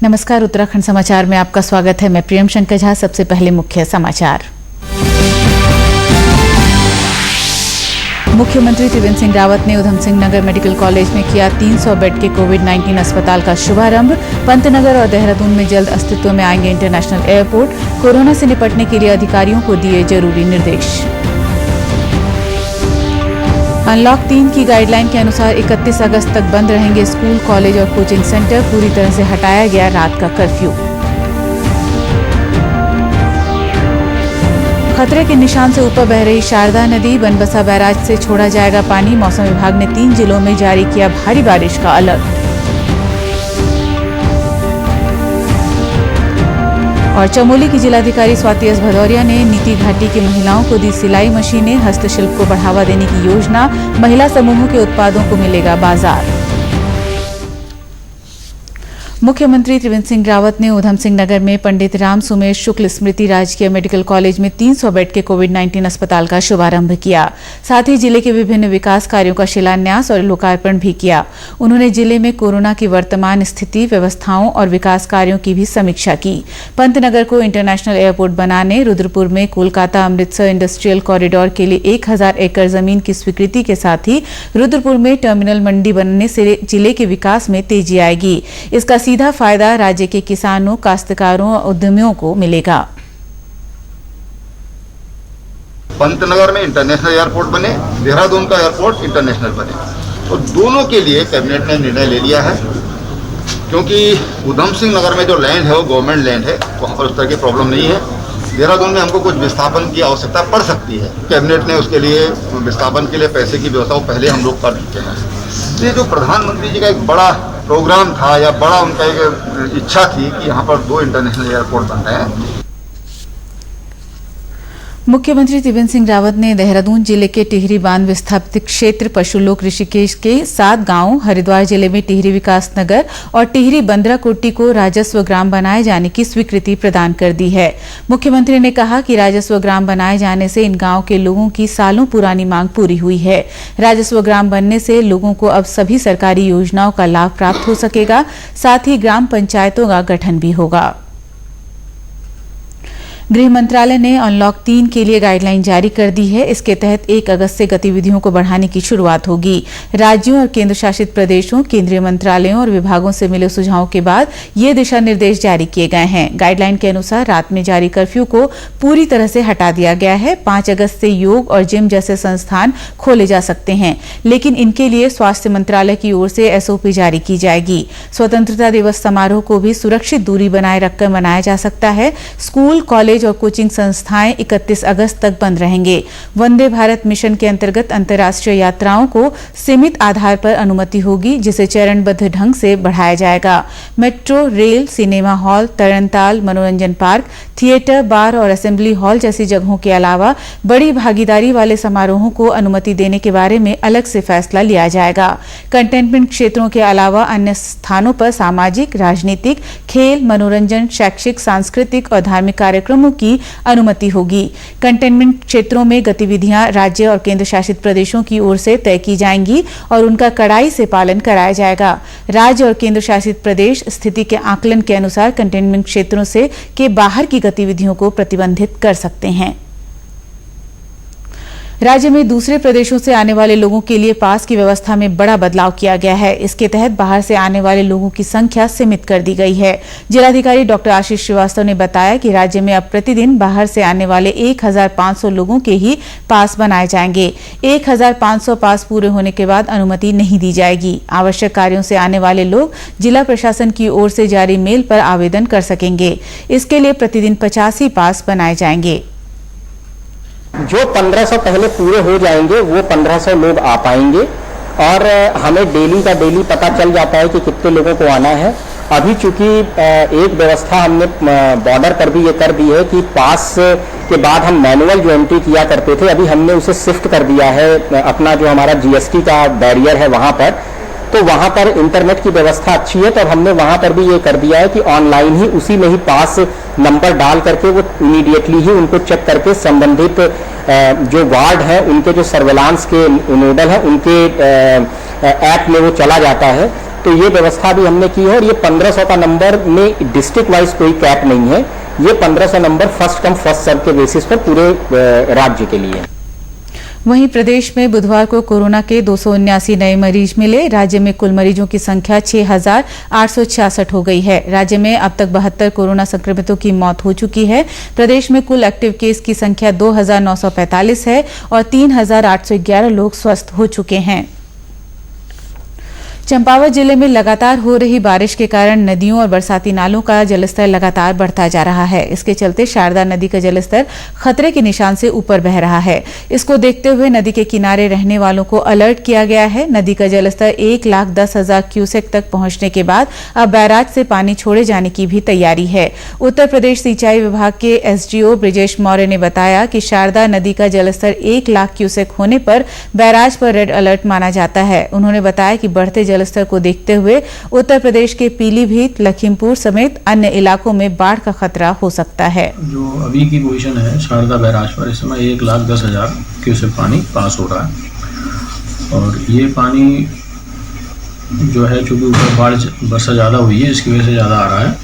नमस्कार, उत्तराखंड समाचार में आपका स्वागत है। मैं प्रियम शंकर झा। सबसे पहले मुख्य समाचार। मुख्यमंत्री त्रिवेंद्र सिंह रावत ने उधम सिंह नगर मेडिकल कॉलेज में किया 300 बेड के कोविड-19 अस्पताल का शुभारंभ। पंतनगर और देहरादून में जल्द अस्तित्व में आएंगे इंटरनेशनल एयरपोर्ट। कोरोना से निपटने के लिए अधिकारियों को दिए जरूरी निर्देश। अनलॉक 3 की गाइडलाइन के अनुसार 31 अगस्त तक बंद रहेंगे स्कूल, कॉलेज और कोचिंग सेंटर। पूरी तरह से हटाया गया रात का कर्फ्यू। खतरे के निशान से ऊपर बह रही शारदा नदी, बनबसा बैराज से छोड़ा जाएगा पानी। मौसम विभाग ने 3 जिलों में जारी किया भारी बारिश का अलर्ट। और चमोली की जिलाधिकारी स्वाति एस भदौरिया ने नीति घाटी की महिलाओं को दी सिलाई मशीनें। हस्तशिल्प को बढ़ावा देने की योजना। महिला समूहों के उत्पादों को मिलेगा बाजार। मुख्यमंत्री त्रिवेंद्र सिंह रावत ने उधम सिंह नगर में पंडित राम सुमेश शुक्ल स्मृति राजकीय मेडिकल कॉलेज में 300 बेड के कोविड-19 अस्पताल का शुभारंभ किया। साथ ही जिले के विभिन्न विकास कार्यों का शिलान्यास और लोकार्पण भी किया। उन्होंने जिले में कोरोना की वर्तमान स्थिति, व्यवस्थाओं और विकास कार्यों की भी समीक्षा की। पंतनगर को इंटरनेशनल एयरपोर्ट बनाने, रुद्रपुर में कोलकाता अमृतसर इंडस्ट्रियल कॉरिडोर के लिए 1000 एकड़ जमीन की स्वीकृति के साथ ही रुद्रपुर में टर्मिनल मंडी बनने से जिले के विकास में तेजी आएगी। इसका सीधा फायदा राज्य के किसानों, काश्तकारों और उद्यमियों को मिलेगा। पंतनगर में इंटरनेशनल एयरपोर्ट बने, देहरादून का एयरपोर्ट इंटरनेशनल बने, तो दोनों के लिए कैबिनेट ने निर्णय ले लिया है। क्योंकि उधम सिंह नगर में जो लैंड है वो गवर्नमेंट लैंड है, वहाँ पर उस तरह की प्रॉब्लम नहीं है। देहरादून में हमको कुछ विस्थापन की आवश्यकता पड़ सकती है। कैबिनेट ने उसके लिए विस्थापन के लिए पैसे की व्यवस्था पहले हम लोग कर चुके हैं। ये जो प्रधानमंत्री जी का एक बड़ा प्रोग्राम था या बड़ा उनका एक इच्छा थी कि यहाँ पर 2 इंटरनेशनल एयरपोर्ट बन रहे हैं। मुख्यमंत्री त्रिवेंद्र सिंह रावत ने देहरादून जिले के टिहरी बांध विस्थापित क्षेत्र पशुलोक ऋषिकेश के 7 गांवों, हरिद्वार जिले में टिहरी विकास नगर और टिहरी बंदरा कोटी को राजस्व ग्राम बनाए जाने की स्वीकृति प्रदान कर दी है। मुख्यमंत्री ने कहा कि राजस्व ग्राम बनाए जाने से इन गांवों के लोगों की सालों पुरानी मांग पूरी हुई है। राजस्व ग्राम बनने से लोगों को अब सभी सरकारी योजनाओं का लाभ प्राप्त हो सकेगा। साथ ही ग्राम पंचायतों का गठन भी होगा। गृह मंत्रालय ने अनलॉक 3 के लिए गाइडलाइन जारी कर दी है। इसके तहत 1 अगस्त से गतिविधियों को बढ़ाने की शुरुआत होगी। राज्यों और केंद्र शासित प्रदेशों, केंद्रीय मंत्रालयों और विभागों से मिले सुझावों के बाद ये दिशा निर्देश जारी किए गए हैं। गाइडलाइन के अनुसार रात में जारी कर्फ्यू को पूरी तरह से हटा दिया गया है। 5 अगस्त से योग और जिम जैसे संस्थान खोले जा सकते हैं, लेकिन इनके लिए स्वास्थ्य मंत्रालय की ओर से एसओपी जारी की जाएगी। स्वतंत्रता दिवस समारोह को भी सुरक्षित दूरी बनाए रखकर मनाया जा सकता है। स्कूल, कॉलेज और कोचिंग संस्थाएं 31 अगस्त तक बंद रहेंगे। वंदे भारत मिशन के अंतर्गत अंतर्राष्ट्रीय यात्राओं को सीमित आधार पर अनुमति होगी, जिसे चरणबद्ध ढंग से बढ़ाया जाएगा। मेट्रो, रेल, सिनेमा हॉल, तरणताल, मनोरंजन पार्क, थिएटर, बार और असेंबली हॉल जैसी जगहों के अलावा बड़ी भागीदारी वाले समारोहों को अनुमति देने के बारे में अलग से फैसला लिया जाएगा। कंटेनमेंट क्षेत्रों के अलावा अन्य स्थानों पर सामाजिक, राजनीतिक, खेल, मनोरंजन, शैक्षिक, सांस्कृतिक और धार्मिक कार्यक्रमों की अनुमति होगी। कंटेनमेंट क्षेत्रों में गतिविधियां राज्य और केंद्र शासित प्रदेशों की ओर से तय की जाएंगी और उनका कड़ाई से पालन कराया जाएगा। राज्य और केंद्र शासित प्रदेश स्थिति के आकलन के अनुसार कंटेनमेंट क्षेत्रों से के बाहर की गतिविधियों को प्रतिबंधित कर सकते हैं। राज्य में दूसरे प्रदेशों से आने वाले लोगों के लिए पास की व्यवस्था में बड़ा बदलाव किया गया है। इसके तहत बाहर से आने वाले लोगों की संख्या सीमित कर दी गई है। जिलाधिकारी डॉक्टर आशीष श्रीवास्तव ने बताया कि राज्य में अब प्रतिदिन बाहर से आने वाले 1500 लोगों के ही पास बनाए जाएंगे। 1500 पास पूरे होने के बाद अनुमति नहीं दी जाएगी। आवश्यक कार्यों से आने वाले लोग जिला प्रशासन की ओर से जारी मेल पर आवेदन कर सकेंगे। इसके लिए प्रतिदिन 50 ही पास बनाए जाएंगे। जो 1500 पहले पूरे हो जाएंगे वो 1500 लोग आ पाएंगे और हमें डेली का डेली पता चल जाता है कि कितने लोगों को आना है। अभी चूंकि एक व्यवस्था हमने बॉर्डर पर भी ये कर दी है कि पास के बाद हम मैनुअल जो एंट्री किया करते थे, अभी हमने उसे शिफ्ट कर दिया है। अपना जो हमारा जीएसटी का बैरियर है वहाँ पर तो वहां पर इंटरनेट की व्यवस्था अच्छी है, तो अब हमने वहां पर भी ये कर दिया है कि ऑनलाइन ही उसी में ही पास नंबर डाल करके वो इमीडिएटली ही उनको चेक करके संबंधित जो वार्ड है उनके जो सर्वेलांस के नोडल है उनके ऐप में वो चला जाता है। तो ये व्यवस्था भी हमने की है। और ये 1500 का नंबर में डिस्ट्रिक्ट वाइज कोई कैप नहीं है, ये 1500 number first come first serve के बेसिस पर पूरे राज्य के लिए। वहीं प्रदेश में बुधवार को कोरोना के 279 नए मरीज मिले। राज्य में कुल मरीजों की संख्या 6,866 हो गई है। राज्य में अब तक 72 कोरोना संक्रमितों की मौत हो चुकी है। प्रदेश में कुल एक्टिव केस की संख्या 2,945 है और 3,811 लोग स्वस्थ हो चुके हैं। चंपावत जिले में लगातार हो रही बारिश के कारण नदियों और बरसाती नालों का जलस्तर लगातार बढ़ता जा रहा है। इसके चलते शारदा नदी का जलस्तर खतरे के निशान से ऊपर बह रहा है। इसको देखते हुए नदी के किनारे रहने वालों को अलर्ट किया गया है। नदी का जलस्तर 1,10,000 क्यूसेक तक पहुंचने के बाद अब बैराज से पानी छोड़े जाने की भी तैयारी है। उत्तर प्रदेश सिंचाई विभाग के एसडीओ ब्रिजेश मौर्य ने बताया कि शारदा नदी का जलस्तर 1 लाख क्यूसेक होने पर बैराज पर रेड अलर्ट माना जाता है। उन्होंने बताया कि बढ़ते जलस्तर को देखते हुए उत्तर प्रदेश के पीलीभीत, लखीमपुर समेत अन्य इलाकों में बाढ़ का खतरा हो सकता है। जो अभी की पोजीशन है शारदा बैराज पर, इस समय 1,10,000 क्यूसेक पानी पास हो रहा है। और ये पानी जो है चूँकि ऊपर बाढ़ वर्षा ज़्यादा हुई है इसकी वजह से ज़्यादा आ रहा है।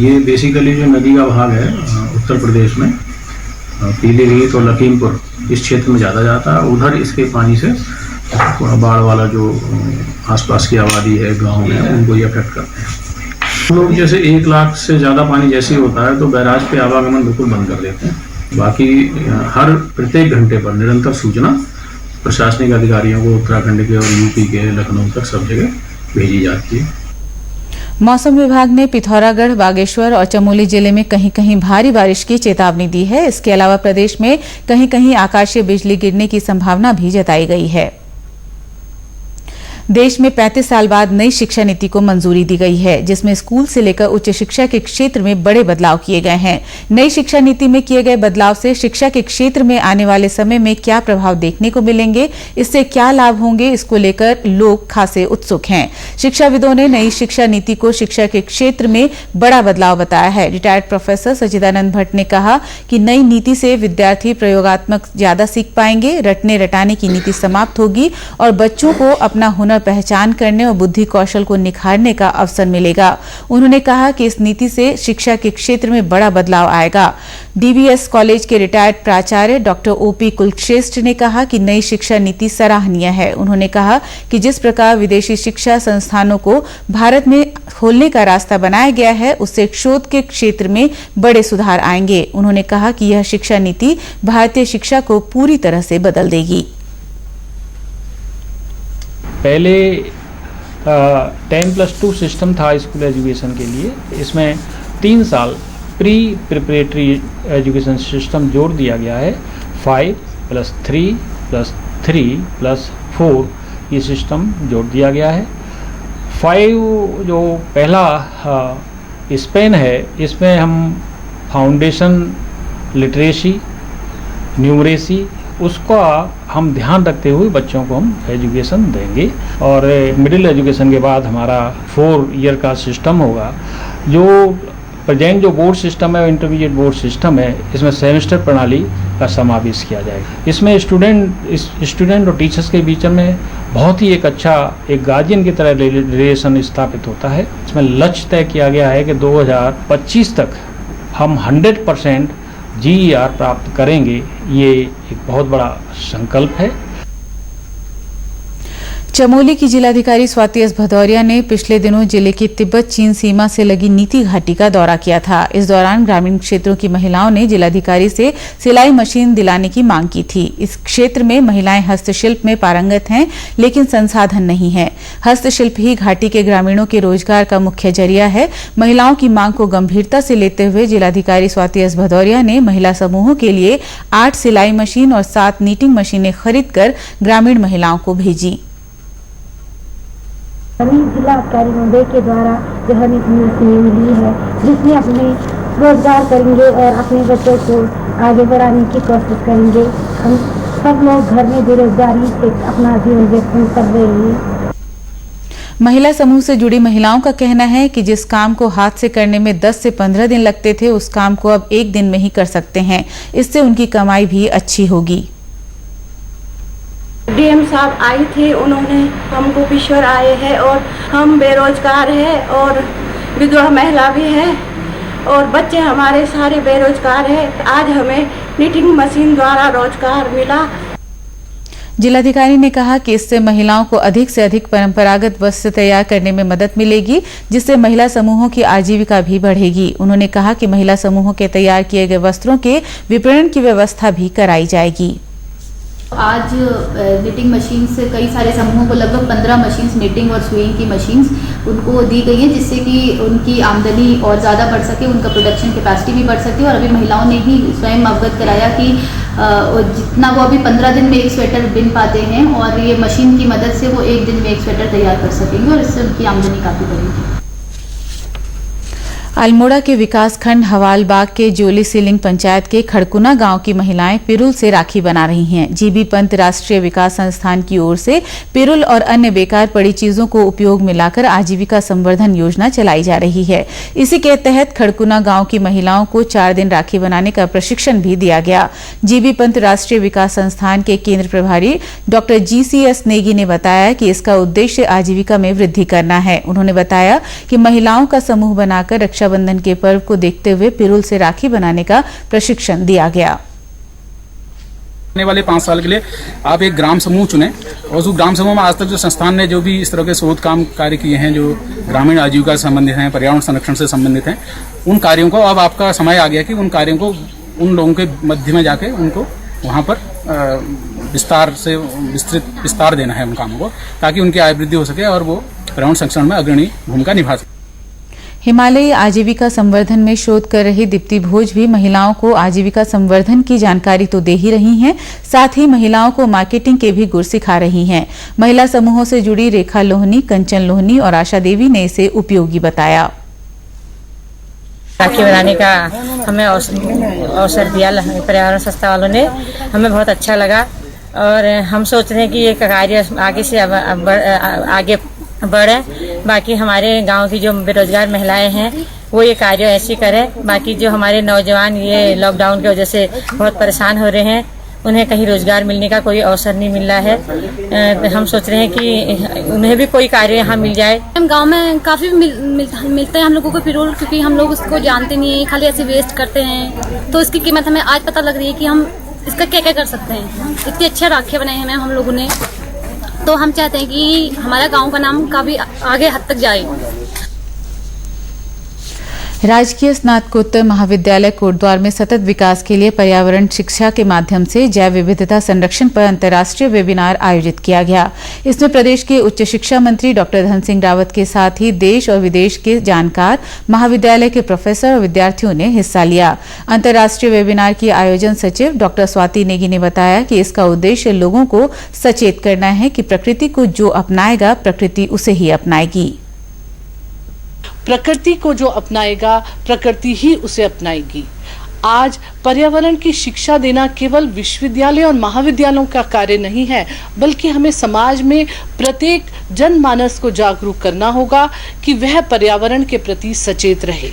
ये बेसिकली जो नदी का भाग है उत्तर प्रदेश में पीलीभीत और लखीमपुर इस क्षेत्र में ज़्यादा जाता है। उधर इसके पानी से थोड़ा बाढ़ वाला जो आसपास की आबादी है, गांव में, उनको ये अफेक्ट करते हैं। लोग जैसे 1 लाख से ज़्यादा पानी जैसे ही होता है तो बैराज पे आवागमन बिल्कुल बंद कर देते हैं। बाकी हर प्रत्येक घंटे पर निरंतर सूचना प्रशासनिक अधिकारियों को उत्तराखंड के और यूपी के लखनऊ तक सब जगह भेजी जाती है। मौसम विभाग ने पिथौरागढ़, बागेश्वर और चमोली जिले में कहीं कहीं भारी बारिश की चेतावनी दी है। इसके अलावा प्रदेश में कहीं कहीं आकाशीय बिजली गिरने की संभावना भी जताई गई है। देश में 35 साल बाद नई शिक्षा नीति को मंजूरी दी गई है, जिसमें स्कूल से लेकर उच्च शिक्षा के क्षेत्र में बड़े बदलाव किए गए हैं। नई शिक्षा नीति में किए गए बदलाव से शिक्षा के क्षेत्र में आने वाले समय में क्या प्रभाव देखने को मिलेंगे, इससे क्या लाभ होंगे, इसको लेकर लोग खासे उत्सुक हैं। शिक्षाविदों ने नई शिक्षा नीति को शिक्षा के क्षेत्र में बड़ा बदलाव बताया है। रिटायर्ड प्रोफेसर सच्चिदानंद भट्ट ने कहा कि नई नीति से विद्यार्थी प्रयोगात्मक ज्यादा सीख पाएंगे, रटने रटाने की नीति समाप्त होगी और बच्चों को अपना हुनर पहचान करने और बुद्धि कौशल को निखारने का अवसर मिलेगा। उन्होंने कहा कि इस नीति से शिक्षा के क्षेत्र में बड़ा बदलाव आएगा। डीवीएस कॉलेज के रिटायर्ड प्राचार्य डॉक्टर ओपी कुलश्रेष्ठ ने कहा कि नई शिक्षा नीति सराहनीय है। उन्होंने कहा कि जिस प्रकार विदेशी शिक्षा संस्थानों को भारत में खोलने का रास्ता बनाया गया है, उससे शोध के क्षेत्र में बड़े सुधार आएंगे। उन्होंने कहा कि यह शिक्षा नीति भारतीय शिक्षा को पूरी तरह से बदल देगी। पहले 10+2 सिस्टम था स्कूल एजुकेशन के लिए। इसमें 3 साल प्री प्रिपरेटरी एजुकेशन सिस्टम जोड़ दिया गया है। 5+3+3+4 ये सिस्टम जोड़ दिया गया है। 5 जो पहला स्पेन है, इसमें हम फाउंडेशन लिटरेसी, न्यूमरेसी उसका हम ध्यान रखते हुए बच्चों को हम एजुकेशन देंगे। और मिडिल एजुकेशन के बाद हमारा 4 ईयर का सिस्टम होगा। जो प्रेजेंट जो बोर्ड सिस्टम है, इंटरमीडिएट बोर्ड सिस्टम है, इसमें सेमेस्टर प्रणाली का समावेश किया जाएगा। इसमें स्टूडेंट और टीचर्स के बीच में बहुत ही एक अच्छा एक गार्जियन की तरह रिलेशन स्थापित होता है। इसमें लक्ष्य तय किया गया है कि 2025 तक हम 100% GER प्राप्त करेंगे। ये एक बहुत बड़ा संकल्प है। चमोली की जिलाधिकारी स्वाति एस भदौरिया ने पिछले दिनों जिले की तिब्बत चीन सीमा से लगी नीति घाटी का दौरा किया था। इस दौरान ग्रामीण क्षेत्रों की महिलाओं ने जिलाधिकारी से सिलाई मशीन दिलाने की मांग की थी। इस क्षेत्र में महिलाएं हस्तशिल्प में पारंगत हैं, लेकिन संसाधन नहीं है। हस्तशिल्प ही घाटी के ग्रामीणों के रोजगार का मुख्य जरिया है। महिलाओं की मांग को गंभीरता से लेते हुए जिलाधिकारी स्वाति एस भदौरिया ने महिला समूहों के लिए 8 सिलाई मशीन और 7 नीटिंग मशीनें खरीदकर ग्रामीण महिलाओं को भेजी। जिला अधिकारी महोदय के द्वारा जो हमें मशीनें मिली है, जिसमें अपने रोजगार करेंगे और अपने बच्चों को आगे बढ़ाने की कोशिश करेंगे। हम सब लोग घर में बेरोजगारी से अपना जीवन व्यतीत कर रहे हैं। महिला समूह से जुड़ी महिलाओं का कहना है कि जिस काम को हाथ से करने में 10 से 15 दिन लगते थे, उस काम को अब 1 दिन में ही कर सकते हैं। इससे उनकी कमाई भी अच्छी होगी। डीएम साहब आई थी, उन्होंने हमको पिछड़ आए हैं और हम बेरोजगार हैं और विधवा महिला भी है और बच्चे हमारे सारे बेरोजगार हैं। आज हमें निटिंग मशीन द्वारा रोजगार मिला। जिलाधिकारी ने कहा कि इससे महिलाओं को अधिक से अधिक परंपरागत वस्त्र तैयार करने में मदद मिलेगी, जिससे महिला समूहों की आजीविका भी बढ़ेगी। उन्होंने कहा कि महिला समूहों के तैयार किए गए वस्त्रों के विपणन की व्यवस्था भी कराई जाएगी। आज निटिंग मशीन से कई सारे समूहों को लगभग 15 मशीन्स निटिंग और सुइंग की मशीन्स उनको दी गई हैं, जिससे कि उनकी आमदनी और ज़्यादा बढ़ सके, उनका प्रोडक्शन कैपेसिटी भी बढ़ सके। और अभी महिलाओं ने ही स्वयं अवगत कराया कि जितना वो अभी 15 दिन में एक स्वेटर बिन पाते हैं और ये मशीन की मदद से वो 1 दिन में एक स्वेटर तैयार कर सकेंगे और इससे उनकी आमदनी काफ़ी बढ़ेगी। अल्मोड़ा के विकासखंड हवालबाग के जोली सीलिंग पंचायत के खड़कुना गांव की महिलाएं पिरुल से राखी बना रही हैं। जीबी पंत राष्ट्रीय विकास संस्थान की ओर से पिरुल और अन्य बेकार पड़ी चीजों को उपयोग में लाकर आजीविका संवर्धन योजना चलाई जा रही है। इसी के तहत खड़कुना गांव की महिलाओं को 4 दिन राखी बनाने का प्रशिक्षण भी दिया गया। जीबी पंत राष्ट्रीय विकास संस्थान के केंद्र प्रभारी डॉक्टर GCS नेगी ने बताया कि इसका उद्देश्य आजीविका में वृद्धि करना है। उन्होंने बताया कि महिलाओं का समूह बनाकर रक्षाबंधन के पर्व को देखते हुए पिरुल से राखी बनाने का प्रशिक्षण दिया गया। आने वाले 5 साल के लिए आप एक ग्राम समूह चुनें और उस ग्राम समूह में आज तक जो संस्थान ने जो भी इस तरह के शोध काम कार्य किए हैं, जो ग्रामीण आजीविका से संबंधित हैं, पर्यावरण संरक्षण से संबंधित हैं, उन कार्यों को अब आपका समय आ गया कि उन कार्यों को उन लोगों के मध्य में जाके उनको वहाँ पर विस्तार देना है उन कामों को, ताकि उनकी आय वृद्धि हो सके और वो पर्यावरण संरक्षण में अग्रणी भूमिका निभा सके। हिमालयी आजीविका संवर्धन में शोध कर रही दीप्ति भोज भी महिलाओं को आजीविका संवर्धन की जानकारी तो दे ही रही हैं, साथ ही महिलाओं को मार्केटिंग के भी गुर सिखा रही हैं। महिला समूहों से जुड़ी रेखा लोहनी, कंचन लोहनी और आशा देवी ने इसे उपयोगी बताया। राखी बनाने का हमें अवसर दिया पर्यावरण संस्था वालों ने, हमें बहुत अच्छा लगा और हम सोच रहे हैं कि ये कार्य आगे से आगे बढ़े। बाकी हमारे गांव की जो बेरोजगार महिलाएं हैं वो ये कार्य ऐसे करें। बाकी जो हमारे नौजवान ये लॉकडाउन की वजह से बहुत परेशान हो रहे हैं, उन्हें कहीं रोजगार मिलने का कोई अवसर नहीं मिल रहा है। हम सोच रहे हैं कि उन्हें भी कोई कार्य यहाँ मिल जाए। हम गांव में काफ़ी मिलते हैं हम लोगों को पिरुल, क्योंकि हम लोग उसको जानते नहीं है, खाली ऐसे वेस्ट करते हैं। तो इसकी कीमत हमें आज पता लग रही है कि हम इसका क्या क्या कर सकते हैं। इतने अच्छे राखियाँ बनाए हैं हम लोगों ने, तो हम चाहते हैं कि हमारा गांव का नाम काफी आगे हद तक जाए। राजकीय स्नातकोत्तर महाविद्यालय कोटद्वार में सतत विकास के लिए पर्यावरण शिक्षा के माध्यम से जैव विविधता संरक्षण पर अंतर्राष्ट्रीय वेबिनार आयोजित किया गया। इसमें प्रदेश के उच्च शिक्षा मंत्री डॉक्टर धन सिंह रावत के साथ ही देश और विदेश के जानकार, महाविद्यालय के प्रोफेसर और विद्यार्थियों ने हिस्सा लिया। अंतर्राष्ट्रीय वेबिनार की आयोजन सचिव डॉक्टर स्वाति नेगी ने बताया कि इसका उद्देश्य लोगों को सचेत करना है कि प्रकृति को जो अपनाएगा, प्रकृति उसे ही अपनाएगी। प्रकृति को जो अपनाएगा, प्रकृति ही उसे अपनाएगी। आज पर्यावरण की शिक्षा देना केवल विश्वविद्यालय और महाविद्यालयों का कार्य नहीं है, बल्कि हमें समाज में प्रत्येक जनमानस को जागरूक करना होगा कि वह पर्यावरण के प्रति सचेत रहे।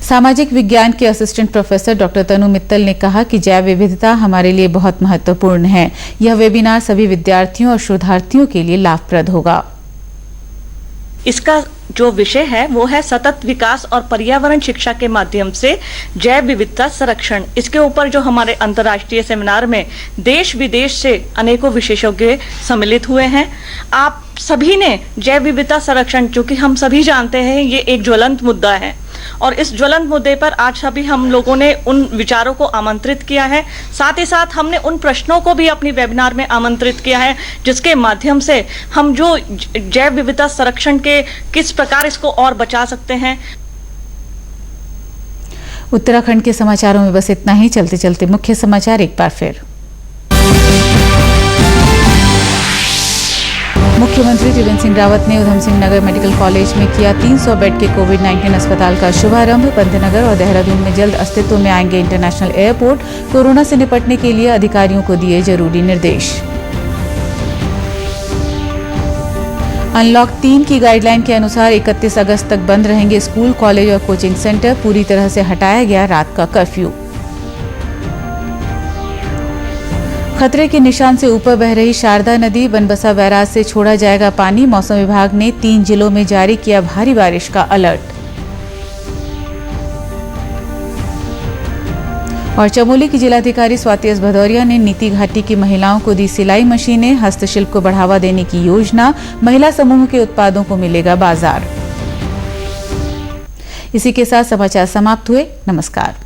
सामाजिक विज्ञान के असिस्टेंट प्रोफेसर डॉक्टर तनु मित्तल ने कहा कि जैव विविधता हमारे लिए बहुत महत्वपूर्ण है। यह वेबिनार सभी विद्यार्थियों और शोधार्थियों के लिए लाभप्रद होगा। इसका जो विषय है वो है सतत विकास और पर्यावरण शिक्षा के माध्यम से जैव विविधता संरक्षण। इसके ऊपर जो हमारे अंतर्राष्ट्रीय सेमिनार में देश विदेश से अनेकों विशेषज्ञ सम्मिलित हुए हैं। आप सभी ने जैव विविधता संरक्षण, जो कि हम सभी जानते हैं ये एक ज्वलंत मुद्दा है, और इस ज्वलंत मुद्दे पर आज सभी हम लोगों ने उन विचारों को आमंत्रित किया है। साथ ही साथ हमने उन प्रश्नों को भी अपनी वेबिनार में आमंत्रित किया है, जिसके माध्यम से हम जो जैव विविधता संरक्षण के किस प्रकार इसको और बचा सकते हैं। उत्तराखंड के समाचारों में बस इतना ही। चलते चलते मुख्य समाचार एक बार फिर। मुख्यमंत्री त्रिवेंद्र सिंह रावत ने उधम सिंह नगर मेडिकल कॉलेज में किया 300 बेड के कोविड-19 अस्पताल का शुभारंभ। पंतनगर और देहरादून में जल्द अस्तित्व में आएंगे इंटरनेशनल एयरपोर्ट। कोरोना से निपटने के लिए अधिकारियों को दिए जरूरी निर्देश। अनलॉक 3 की गाइडलाइन के अनुसार 31 अगस्त तक बंद रहेंगे स्कूल, कॉलेज और कोचिंग सेंटर। पूरी तरह से हटाया गया रात का कर्फ्यू। खतरे के निशान से ऊपर बह रही शारदा नदी, बनबसा बैराज से छोड़ा जाएगा पानी। मौसम विभाग ने 3 जिलों में जारी किया भारी बारिश का अलर्ट। और चमोली की जिलाधिकारी स्वाति एस भदौरिया ने नीति घाटी की महिलाओं को दी सिलाई मशीनें। हस्तशिल्प को बढ़ावा देने की योजना, महिला समूह के उत्पादों को मिलेगा बाजार। इसी के साथ समाचार समाप्त हुए। नमस्कार।